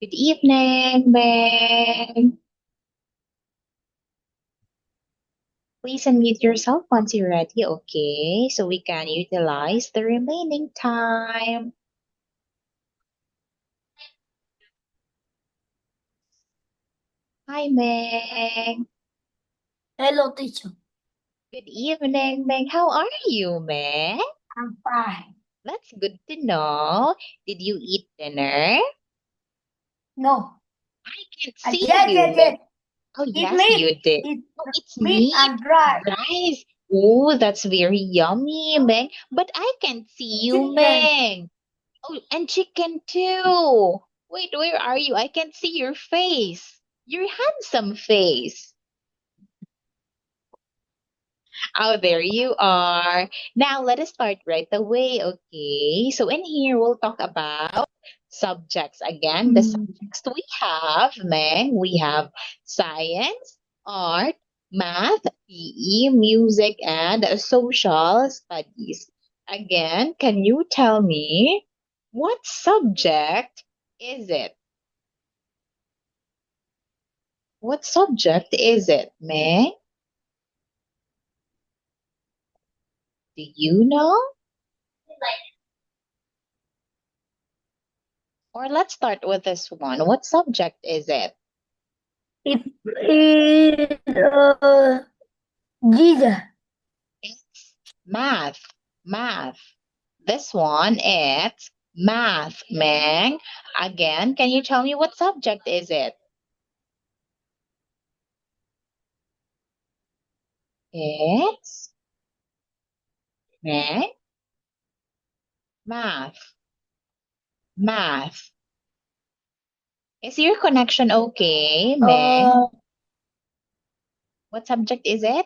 Good evening, Meg. Please unmute yourself once you're ready, okay? So we can utilize the remaining time. Hi, Meg. Hello, teacher. Good evening, Meg. How are you, Meg? I'm fine. That's good to know. Did you eat dinner? No. I can't Yes, see yes, you, Meg. yes. Oh, Eat yes, meat. you did. Eat Oh, it's meat meat. and rice. Rice. Oh, that's very yummy, Meg. But I can't see you, Chicken. Meg. Oh, and chicken too. Wait, where are you? I can't see your face. Your handsome face. Oh, there you are. Now let us start right away, okay? So in here we'll talk about subjects again. The Mm. subjects we have, Meg, we have science, art, math, PE, music, and social studies. Again, can you tell me what subject is it? What subject is it, Meg? Do you know? Or let's start with this one. What subject is it? It is Jesus. It's math. Math. This one it's math, Meg. Again, can you tell me what subject is it? It's Meg. Math. Math. Is your connection okay, Meg? Uh, What subject is it?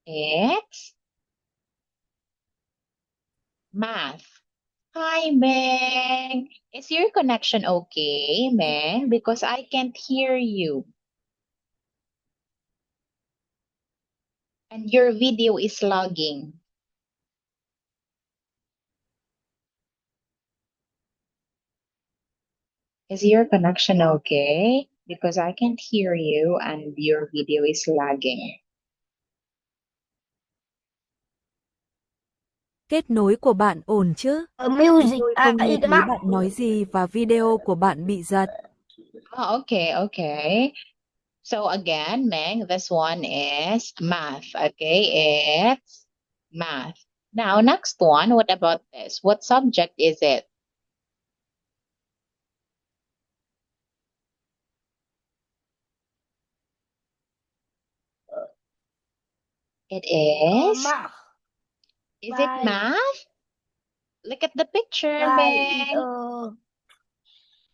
It's math. Hi, Meg. Is your connection okay, Meg? Because I can't hear you. And your video is lagging. Is your connection okay? Because I can't hear you and your video is lagging. Kết nối của bạn ổn chứ? Chúng music. tôi không nghe Eat thấy math. bạn nói gì và video của bạn bị giật. Oh, okay, okay. So again, Meg, this one is math. Okay, it's math. Now, next one, what about this? What subject is it? It is. Math. Is it By math? Look at the picture, it Meg.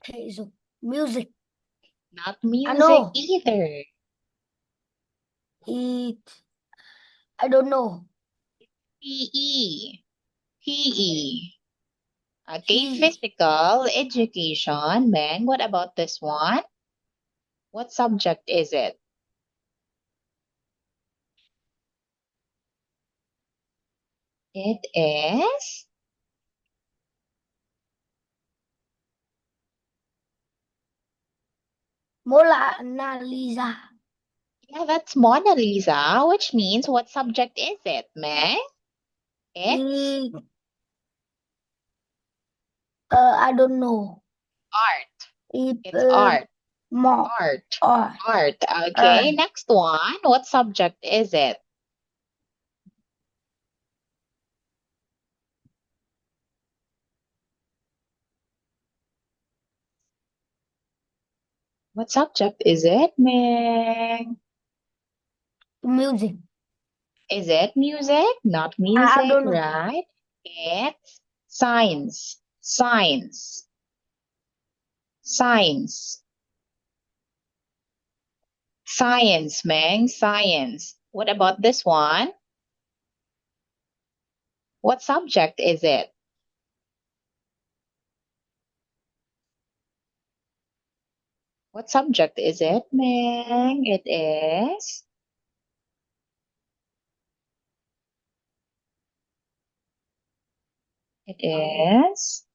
thể dục. Music. Not I music know. either. It. I don't know. PE. PE. Okay, He. physical education. Meg, what about this one? What subject is it? It is. Mona Lisa. Yeah, that's Mona Lisa, which means what subject is it, Meg? It's It. I don't know. art. It. It's art. More. Art. Or. Art. Okay, next one. What subject is it? What subject is it, Meg? Music. Is it music? Not I music, don't know. right? It's science. Science. Science. Science, Meng, science. What about this one? What subject is it? What subject is it, Meng? It is. It is.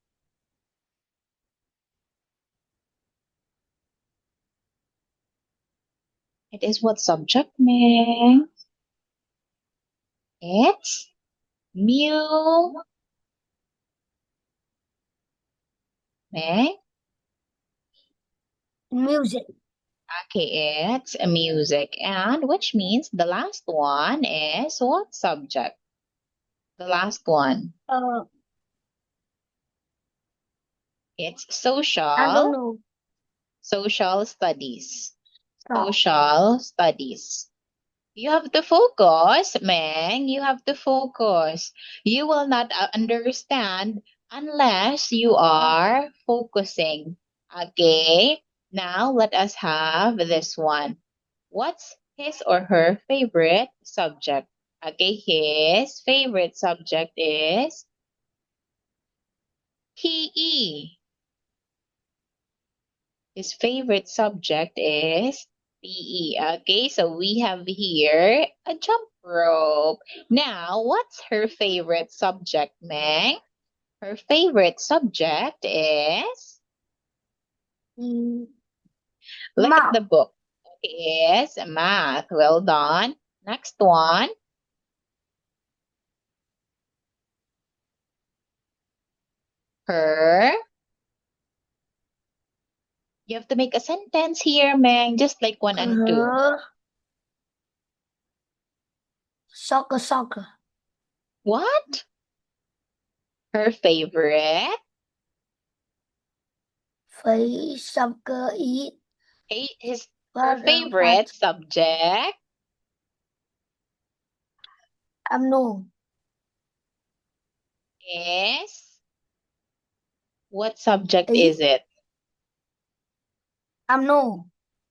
It is what subject, Meng? It's mu. Meng? Music. Okay, it's music. And which means the last one is what subject? The last one. It's I don't social. know. Social studies. Stop. Social studies. You have to focus, Meng. You have to focus. You will not understand unless you are focusing. Okay? Now, let us have this one. What's his or her favorite subject? Okay, his favorite subject is PE. His favorite subject is PE. Okay, so we have here a jump rope. Now, what's her favorite subject, Meng? Her favorite subject is, Mm, look at the Math. book. Is math. Well done. Next one. Her. You have to make a sentence here, Meng, just like 1 and 2. Soccer. What? Her favorite? Soccer eat. Her favorite subject? No. Is, what subject Eat. is it? No.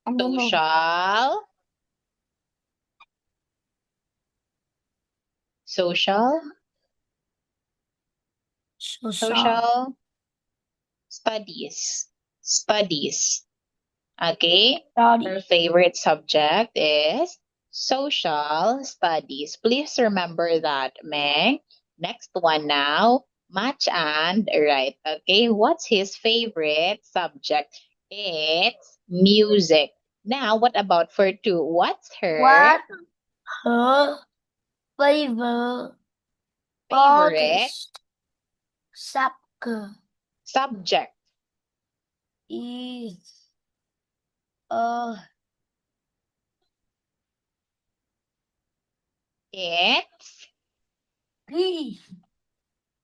I don't know. Social. Social. Social studies. Studies. Okay. Study. Her favorite subject is social studies. Please remember that, Meg. Next one now. Match and write. Okay. What's his favorite subject? It's music. Now, what about for 2? What's her What her favorite favorite soccer subject? is It's, P.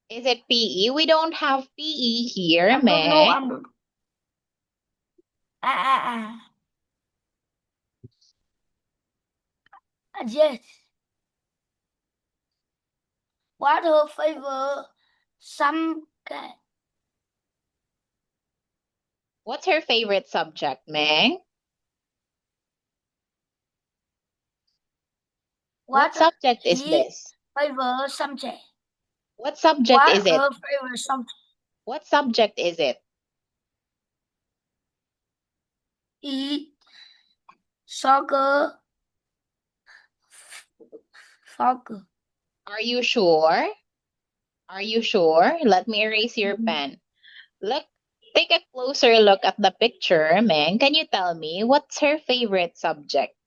is it PE? We don't have PE here, I don't know. Meg. I'm not. Yes. What her favorite subject? What's her favorite subject, Meg? What subject is this? Favorite subject? What subject What is it? her favorite subject? What subject is it? Eat. Soccer. Soccer. Are you sure? Are you sure? Let me erase your Mhm. pen. Look, take a closer look at the picture, Meng. Can you tell me what's her favorite subject?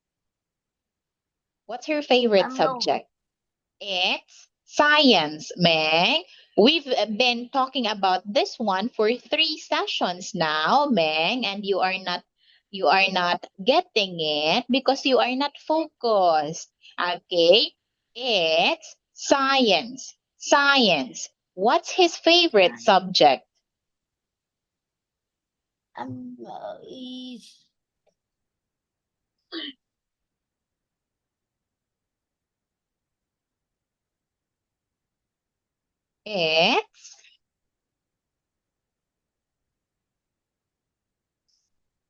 What's her favorite subject? It's science, Meng. We've been talking about this one for 3 sessions now, Meng, and you are not getting it because you are not focused. Okay? It's science. Science. What's his favorite subject? It's,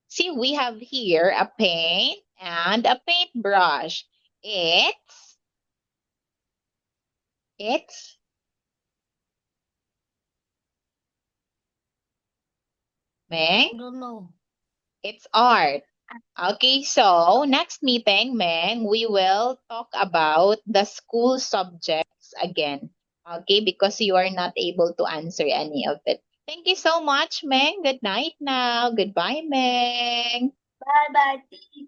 see, we have here a paint and a paintbrush. It's Meng, I don't know. it's art. Okay, so next meeting, Meng, we will talk about the school subjects again. Okay, because you are not able to answer any of it. Thank you so much, Meng. Good night now. Goodbye, Meng. Bye bye, teacher.